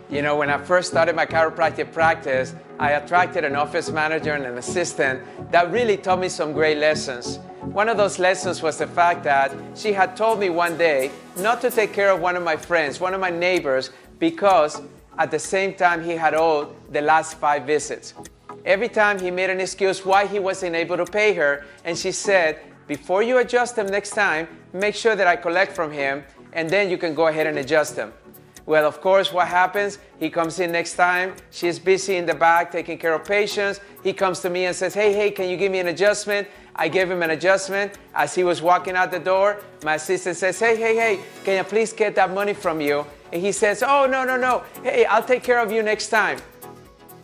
You know, when I first started my chiropractic practice, I attracted an office manager and an assistant that really taught me some great lessons. One of those lessons was the fact that she had told me one day not to take care of one of my friends, one of my neighbors, because at the same time he had owed the last 5 visits. Every time he made an excuse why he wasn't able to pay her, and she said, before you adjust him next time, make sure that I collect from him, and then you can go ahead and adjust him. Well, of course, what happens? He comes in next time. She's busy in the back taking care of patients. He comes to me and says, hey, can you give me an adjustment? I gave him an adjustment. As he was walking out the door, my assistant says, hey, can I please get that money from you? And he says, oh, no. Hey, I'll take care of you next time.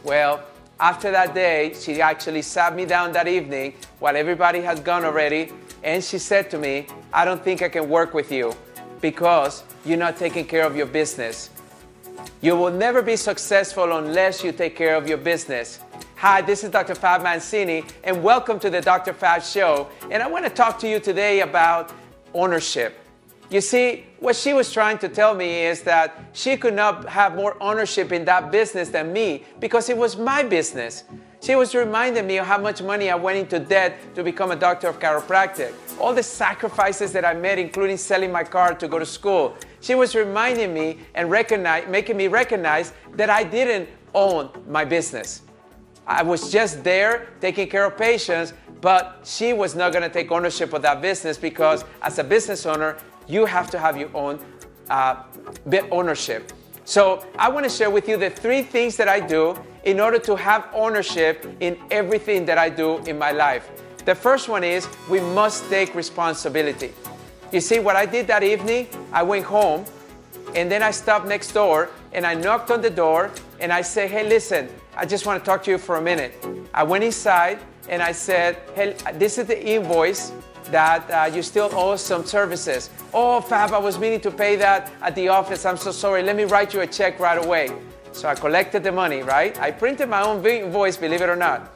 Well, after that day, she actually sat me down that evening while everybody had gone already, and she said to me, I don't think I can work with you because you're not taking care of your business. You will never be successful unless you take care of your business. Hi, this is Dr. Fab Mancini, and welcome to the Dr. Fab Show. And I want to talk to you today about ownership. You see, what she was trying to tell me is that she could not have more ownership in that business than me because it was my business. She was reminding me of how much money I went into debt to become a doctor of chiropractic. All the sacrifices that I made, including selling my car to go to school. She was reminding me and making me recognize that I didn't own my business. I was just there taking care of patients, but she was not going to take ownership of that business because as a business owner, you have to have your own ownership. So I want to share with you the 3 things that I do in order to have ownership in everything that I do in my life. The first one is we must take responsibility. You see, what I did that evening, I went home and then I stopped next door and I knocked on the door and I said, hey, listen, I just want to talk to you for a minute. I went inside and I said, hey, this is the invoice that you still owe some services. Oh, Fab, I was meaning to pay that at the office. I'm so sorry. Let me write you a check right away. So I collected the money, right? I printed my own invoice, believe it or not.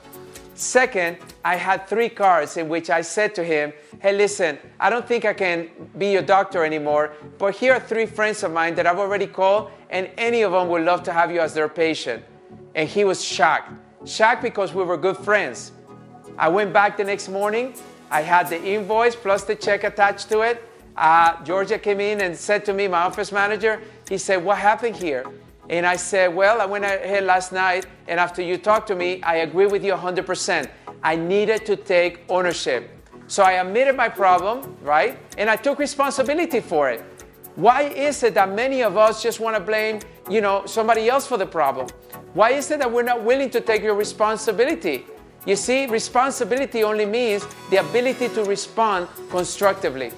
Second, I had 3 cards in which I said to him, hey, listen, I don't think I can be your doctor anymore, but here are 3 friends of mine that I've already called, and any of them would love to have you as their patient. And he was shocked. Shocked because we were good friends. I went back the next morning. I had the invoice plus the check attached to it. Georgia came in and said to me, my office manager, he said, what happened here? And I said, well, I went ahead last night, and after you talked to me, I agree with you 100%. I needed to take ownership. So I admitted my problem, right? And I took responsibility for it. Why is it that many of us just want to blame, somebody else for the problem? Why is it that we're not willing to take your responsibility? You see, responsibility only means the ability to respond constructively.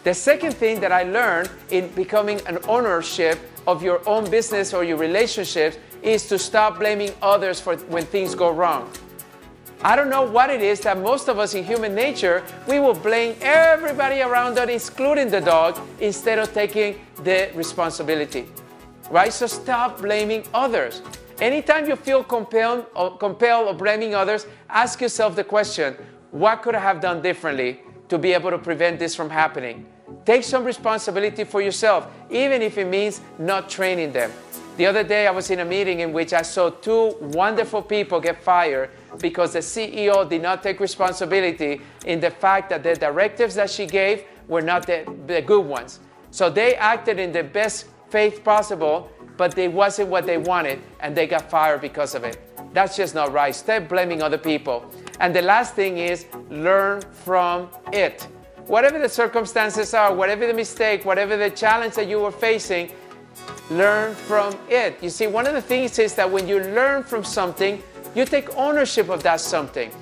The second thing that I learned in becoming an ownership of your own business or your relationships is to stop blaming others for when things go wrong. I don't know what it is that most of us in human nature, we will blame everybody around us, including the dog, instead of taking the responsibility, right? So stop blaming others. Anytime you feel compelled of blaming others, ask yourself the question, what could I have done differently to be able to prevent this from happening? Take some responsibility for yourself, even if it means not training them. The other day I was in a meeting in which I saw 2 wonderful people get fired because the CEO did not take responsibility in the fact that the directives that she gave were not the good ones. So they acted in the best faith possible, but it wasn't what they wanted, and they got fired because of it. That's just not right. Stop blaming other people. And the last thing is learn from it. Whatever the circumstances are, whatever the mistake, whatever the challenge that you were facing, learn from it. You see, one of the things is that when you learn from something, you take ownership of that something.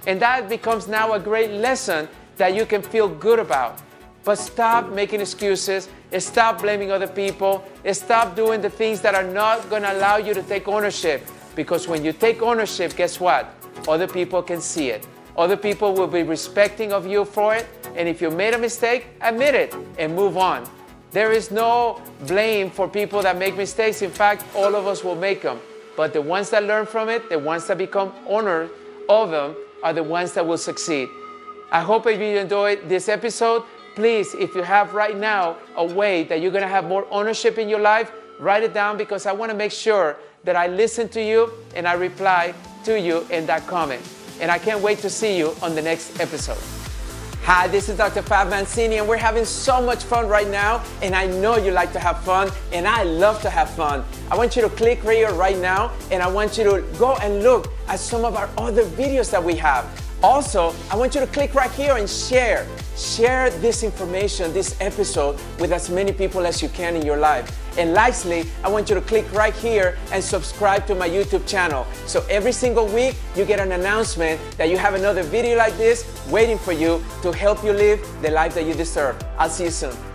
And that becomes now a great lesson that you can feel good about. But stop making excuses, stop blaming other people, stop doing the things that are not going to allow you to take ownership. Because when you take ownership, guess what? Other people can see it. Other people will be respecting of you for it. And if you made a mistake, admit it and move on. There is no blame for people that make mistakes. In fact, all of us will make them. But the ones that learn from it, the ones that become owners of them, are the ones that will succeed. I hope if you enjoyed this episode, please, if you have right now a way that you're going to have more ownership in your life, write it down, because I want to make sure that I listen to you and I reply to you in that comment. And I can't wait to see you on the next episode. Hi, this is Dr. Fab Mancini, and we're having so much fun right now, and I know you like to have fun, and I love to have fun. I want you to click right here right now, and I want you to go and look at some of our other videos that we have. Also, I want you to click right here and share. Share this information, this episode, with as many people as you can in your life. And lastly, I want you to click right here and subscribe to my YouTube channel. So every single week, you get an announcement that you have another video like this waiting for you to help you live the life that you deserve. I'll see you soon.